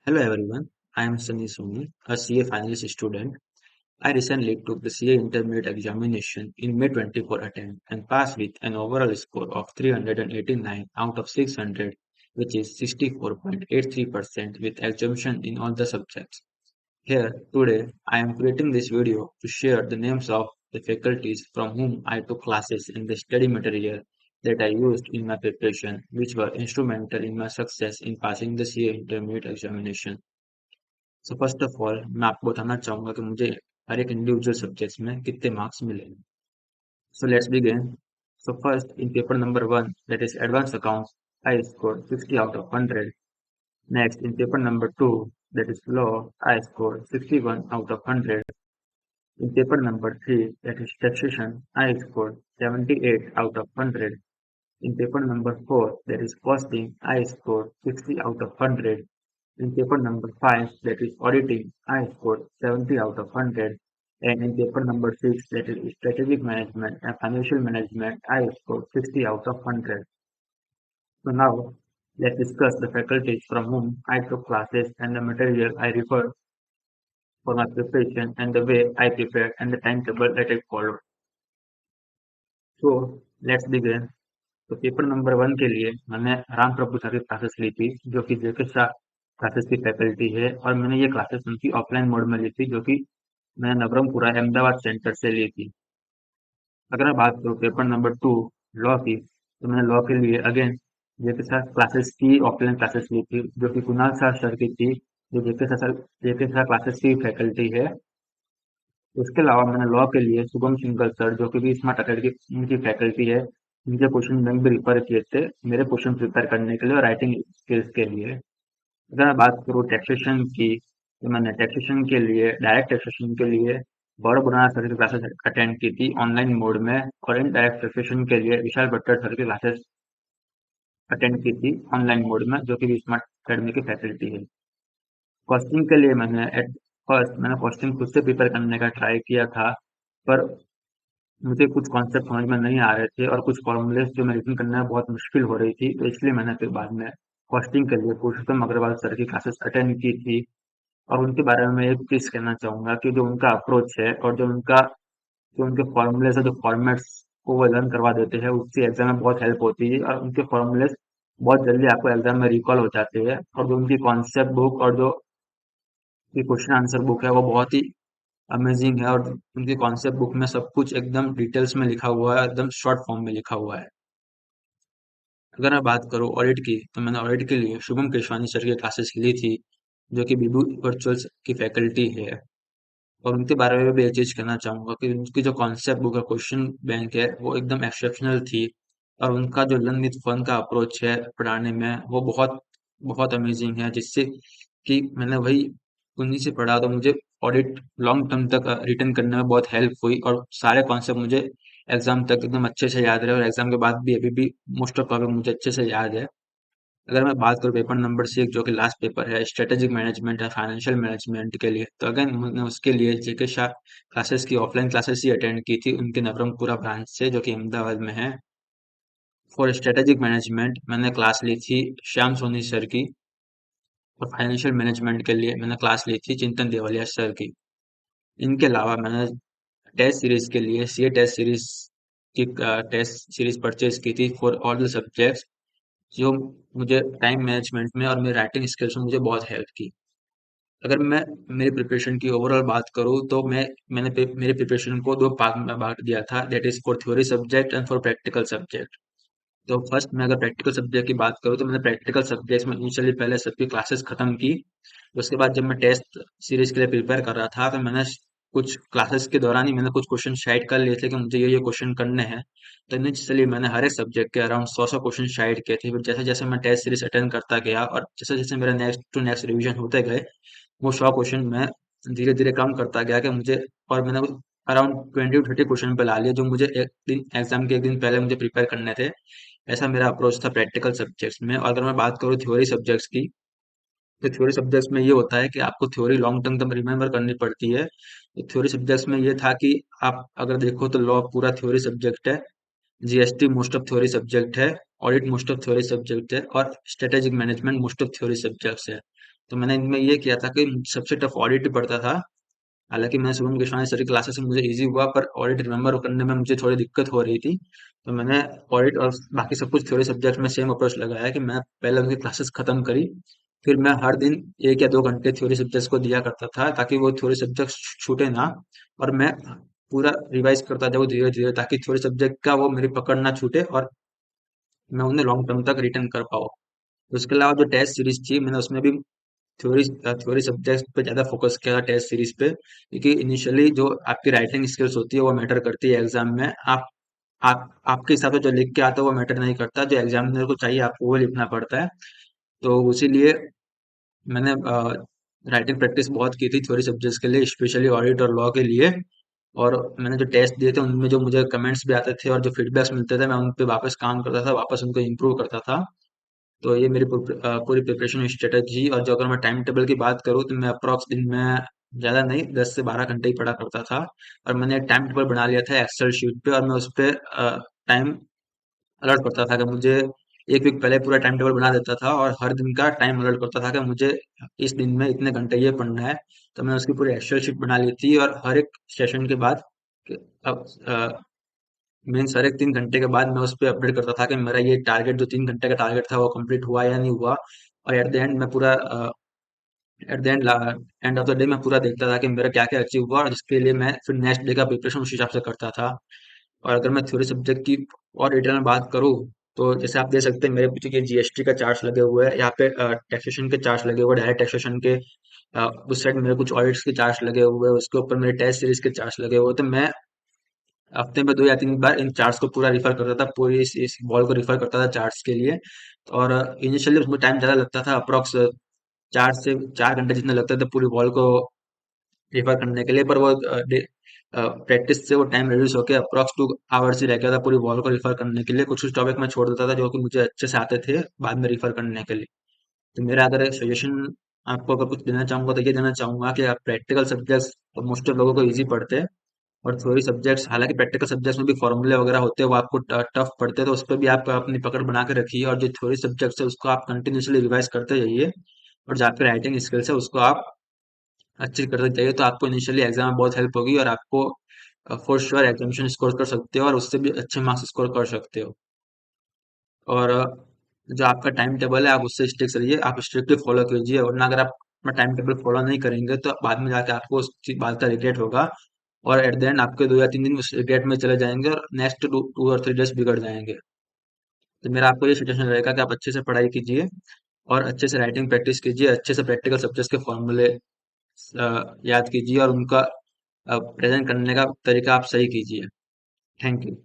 Hello everyone, I am Sunny Soni, a CA finalist student. I recently took the CA intermediate examination in May 24 attempt and passed with an overall score of 389 out of 600, which is 64.83% with exemption in all the subjects. Here, today, I am creating this video to share the names of the faculties from whom I took classes in the study material that I used in my preparation, which were instrumental in my success in passing the CA intermediate examination. So first of all मैं आपको बताना चाहूंगा कि मुझे हर एक individual subjects में कितने marks मिले। So let's begin. So first in paper number 1 that is advance accounts I score 60 out of 100। Next in paper number 2 that is law I score 61 out of 100। In paper number 3 that is taxation I score 78 out of 100। In paper number 4, that is costing, I scored 60 out of 100. In paper number 5, that is auditing, I scored 70 out of 100. And in paper number 6, that is strategic management and financial management, I scored 60 out of 100. So now, let's discuss the faculties from whom I took classes and the material I referred for my preparation and the way I prepared and the timetable that I followed. So, let's begin. तो paper number 1 के लिए मैंने राम प्रभु sir की classes ली थी, जो कि जेके Shah classes की faculty है, और मैंने ये क्लासेस उनकी ऑफलाइन मोड में ली थी, जो कि मैंने नवरंगपुरा अहमदाबाद सेंटर से ली थी। अगर मैं बात करूँ पेपर नंबर 2 लॉ की, तो मैंने लॉ के लिए अगेन जेके शाह क्लासेस की ऑफलाइन क्लासेस ली थी, जो कि कुणाल शाह सर की थी, जो जेके शाह क्लासेस की फैकल्टी है। उसके अलावा मैंने लॉ के लिए शुभम सिंगल सर, जो कि भी स्मार्ट अकेडमी की उनकी फैकल्टी है, उनके क्वेश्चन बैंक भी रिफर किए थे मेरे क्वेश्चन प्रिपेयर करने के लिए और राइटिंग स्किल्स के लिए। अगर मैं बात करूँ टैक्सेशन की, तो मैंने टैक्सेशन के लिए डायरेक्ट टैक्सेशन के लिए गौरव बुराना सर की क्लासेस अटेंड की थी ऑनलाइन मोड में, और इनडायरेक्ट टैक्सेशन के लिए विशाल भट्टर सर की क्लासेस अटेंड की थी ऑनलाइन मोड में, जो कि भी स्मार्ट अकेडमी की फैकल्टी है। कॉस्टिंग के लिए मैंने एट फर्स्ट मैंने कॉस्टिंग खुद से प्रिपेयर करने का ट्राई किया था, पर मुझे कुछ कॉन्सेप्ट समझ में नहीं आ रहे थे और कुछ फॉर्मूलेस जो मेडिसिन करने में बहुत मुश्किल हो रही थी, तो इसलिए मैंने फिर बाद में कॉस्टिंग के लिए पुरुषोत्तम अग्रवाल सर की क्लासेस अटेंड की थी। और उनके बारे में मैं एक चीज कहना चाहूंगा कि जो उनका अप्रोच है और जो उनके फॉर्मूलेस है, जो फॉर्मेट्स को वो लर्न करवा देते हैं, उससे एग्जाम में बहुत हेल्प होती है और उनके फॉर्मूलेस बहुत जल्दी आपको एग्जाम में रिकॉल हो जाते हैं। और जो उनकी कॉन्सेप्ट बुक और जो क्वेश्चन आंसर बुक है, वो बहुत ही अमेजिंग है, और उनकी कॉन्सेप्ट बुक में सब कुछ एकदम डिटेल्स में लिखा हुआ है, एकदम शॉर्ट फॉर्म में लिखा हुआ है। अगर मैं बात करूँ ऑडिट की, तो मैंने ऑडिट के लिए शुभम केशवानी सर की क्लासेस ली थी, जो कि बीबू वर्चुअल्स की फैकल्टी है। और उनके बारे में भी एक चीज कहना चाहूंगा कि उनकी जो कॉन्सेप्ट बुक है, क्वेश्चन बैंक है, वो एकदम एक्सेप्शनल थी। और उनका जो लर्न विद फन का अप्रोच है पढ़ाने में, वो बहुत बहुत अमेजिंग है, जिससे कि मैंने वही उन्हीं से पढ़ा, तो मुझे ऑडिट लॉन्ग टर्म तक रिटर्न करने में बहुत हेल्प हुई, और सारे कॉन्सेप्ट मुझे एग्जाम तक एकदम अच्छे से याद रहे, और एग्जाम के बाद भी अभी भी मोस्ट ऑफ टॉपिक मुझे अच्छे से याद है। अगर मैं बात करूँ पेपर नंबर 6, जो कि लास्ट पेपर है, स्ट्रेटेजिक मैनेजमेंट या फाइनेंशियल मैनेजमेंट के लिए, तो अगेन मैंने उसके लिए जेके शाह क्लासेस की ऑफलाइन क्लासेस ही अटेंड की थी, उनके नवरंगपुरा ब्रांच से, जो कि अहमदाबाद में है। फॉर स्ट्रेटेजिक मैनेजमेंट मैंने क्लास ली थी श्याम सोनी सर की, और फाइनेंशियल मैनेजमेंट के लिए मैंने क्लास ली थी चिंतन देवलिया सर की। इनके अलावा मैंने टेस्ट सीरीज के लिए सीए टेस्ट सीरीज की टेस्ट सीरीज परचेज की थी फॉर ऑल द सब्जेक्ट्स, जो मुझे टाइम मैनेजमेंट में और मेरे राइटिंग स्किल्स में मुझे बहुत हेल्प की। अगर मैं मेरी प्रिपरेशन की ओवरऑल बात करूँ, तो मेरे प्रिपरेशन को दो पार्ट में बांट दिया था, that is for theory subject and for practical subject. तो फर्स्ट मैं अगर प्रैक्टिकल सब्जेक्ट की बात करूँ, तो मैंने प्रैक्टिकल सब्जेक्ट्स में इनिशियली पहले सबकी क्लासेस खत्म की। उसके बाद जब मैं टेस्ट सीरीज के लिए प्रिपेयर कर रहा था, तो मैंने कुछ क्लासेस के दौरान ही मैंने कुछ क्वेश्चन शाइट कर लिए थे कि मुझे ये क्वेश्चन करने हैं। तो इनिशियली मैंने हर एक सब्जेक्ट के अराउंड 100 क्वेश्चन शाइट किए थे। फिर जैसे जैसे मैं टेस्ट सीरीज अटेंड करता गया और जैसे जैसे मेरा नेक्स्ट टू नेक्स्ट रिवीजन होते गए, वो 100 क्वेश्चन मैं धीरे धीरे कम करता गया कि मुझे, और मैंने अराउंड 20 to 30 क्वेश्चन पे ला लिए, जो मुझे एक दिन एग्जाम के एक दिन पहले मुझे प्रिपेयर करने थे। ऐसा मेरा अप्रोच था प्रैक्टिकल सब्जेक्ट्स में। और अगर मैं बात करूँ थ्योरी सब्जेक्ट्स की, तो थ्योरी सब्जेक्ट्स में ये होता है कि आपको थ्योरी लॉन्ग टर्म तक रिमेम्बर करनी पड़ती है। तो थ्योरी सब्जेक्ट्स में ये था कि आप अगर देखो तो लॉ पूरा थ्योरी सब्जेक्ट है, GST most of theory subject है, audit most of theory subject है, और strategic management most of theory subjects है। तो मैंने इनमें ये किया था कि सबसे टफ ऑडिट ही पड़ता था। हालांकि मैंने शुभम कृष्णानी सर की क्लासेस में मुझे इजी हुआ, पर ऑडिट रिमेम्बर करने में मुझे थोड़ी दिक्कत हो रही थी। तो मैंने ऑडिट और बाकी सब कुछ थ्योरी सब्जेक्ट में सेम अप्रोच लगाया कि मैं पहले उनकी क्लासेस खत्म करी, फिर मैं हर दिन 1 या 2 घंटे थ्योरी सब्जेक्ट्स को दिया करता था ताकि वो थ्योरी सब्जेक्ट छूटे ना, और मैं पूरा रिवाइज करता जाऊँ धीरे धीरे ताकि थ्योरी सब्जेक्ट का वो मेरी पकड़ ना छूटे और मैं उन्हें लॉन्ग टर्म तक रिटर्न कर पाऊँ। उसके अलावा जो टेस्ट सीरीज थी मैंने उसमें भी थ्योरी थ्योरी सब्जेक्ट पे ज़्यादा फोकस किया टेस्ट सीरीज पे, क्योंकि इनिशियली जो आपकी राइटिंग स्किल्स होती है वो मैटर करती है एग्जाम में। आप आपके हिसाब से जो लिख के आता है वो मैटर नहीं करता, जो एग्जामिनर को चाहिए आपको वो लिखना पड़ता है। तो उसीलिए मैंने राइटिंग प्रैक्टिस बहुत की थी थ्योरी सब्जेक्ट्स के लिए, स्पेशली ऑडिट और लॉ के लिए। और मैंने जो टेस्ट दिए थे उनमें जो मुझे कमेंट्स भी आते थे और जो फीडबैक्स मिलते थे मैं उन पे वापस काम करता था, वापस उनको इम्प्रूव करता था। तो ये मेरी पूरी प्रिपरेशन स्ट्रेटजी। और जो अगर मैं टाइम टेबल की बात करूँ तो मैं अप्रॉक्स दिन में ज़्यादा नहीं 10 से 12 घंटे ही पढ़ा करता था। और मैंने एक टाइम टेबल बना लिया था एक्सेल शीट पे, और मैं उस पे टाइम अलर्ट करता था कि मुझे एक वीक पहले पूरा टाइम टेबल बना देता था और हर दिन का टाइम अलर्ट करता था कि मुझे इस दिन में इतने घंटे ये पढ़ना है। तो मैंने उसकी पूरी एक्सेल शीट बना ली थी, और हर एक सेशन के बाद अब मीन्स हर एक 3 घंटे के बाद मैं उस पर अपडेट करता था कि मेरा ये टारगेट जो 3 घंटे का टारगेट था वो कंप्लीट हुआ या नहीं हुआ। और at the end of the day मैं पूरा देखता था कि मेरा क्या क्या अचीव हुआ, और जिसके लिए मैं फिर नेक्स्ट डे का प्रिपरेशन उस हिसाब से करता था। और अगर मैं थ्योरी सब्जेक्ट की और डिटेल में बात करूँ तो जैसे आप देख सकते हैं मेरे पीछे ये जीएसटी का चार्ट लगे हुए हैं, यहाँ पे टैक्सेशन के चार्ट लगे हुए हैं, डायरेक्ट टैक्सेशन के। उस साइड मेरे कुछ ऑडिट्स के चार्ट लगे हुए हैं, उसके ऊपर मेरे टेस्ट सीरीज के चार्ट लगे हुए हैं। तो मैं हफ्ते में 2 या 3 बार इन चार्ट्स को पूरा रिफर करता था, पूरी इस वॉल को रिफर करता था चार्ट्स के लिए। और इनिशियली उसमें टाइम ज़्यादा लगता था, अप्रॉक्स 4 से 4 घंटे जितने लगते थे पूरी वॉल को रिफर करने के लिए, पर वो प्रैक्टिस से वो टाइम रिड्यूस होकर अप्रॉक्स 2 आवर्स ही रह गया था पूरी वॉल को रिफर करने के लिए। कुछ कुछ टॉपिक मैं छोड़ देता था जो कि मुझे अच्छे से आते थे बाद में रिफर करने के लिए। तो मेरा अगर सजेशन आपको अगर कुछ देना चाहूंगा तो ये देना चाहूंगा कि आप प्रैक्टिकल सब्जेक्ट्स तो मोस्ट ऑफ लोगों को इजी पढ़ते हैं, और थ्योरी सब्जेक्ट्स हालांकि प्रैक्टिकल सब्जेक्ट्स में भी फॉर्मूले वगैरह होते हैं वो आपको टफ पड़ते हैं, तो उस पर भी आप अपनी पकड़ बना के रखिए। और जो थ्योरी सब्जेक्ट्स है उसको आप कंटिन्यूसली रिवाइज करते जाइए, और जहाँ पे राइटिंग स्किल्स है उसको आप अच्छी करते जाइए, तो आपको इनिशियली एग्जाम में बहुत हेल्प होगी, और आपको फॉर श्योर एग्जामिनेशन स्कोर कर सकते हो और उससे भी अच्छे मार्क्स स्कोर कर सकते हो। और जो आपका टाइम टेबल है आप उससे स्टिक रहिए, आप स्ट्रिक्टली फॉलो कीजिए, वरना अगर आप अपना टाइम टेबल फॉलो नहीं करेंगे तो बाद में जाके आपको उस बात का रिग्रेट होगा, और एट द एंड आपके 2 या 3 दिन उस रिग्रेट में चले जाएंगे और नेक्स्ट 2 और 3 डेज बिगड़ जाएंगे। तो मेरा आपको ये सजेशन रहेगा कि आप अच्छे से पढ़ाई कीजिए और अच्छे से राइटिंग प्रैक्टिस कीजिए, अच्छे से प्रैक्टिकल सब्जेक्ट्स के फॉर्मूले याद कीजिए और उनका प्रेजेंट करने का तरीका आप सही कीजिए। Thank you.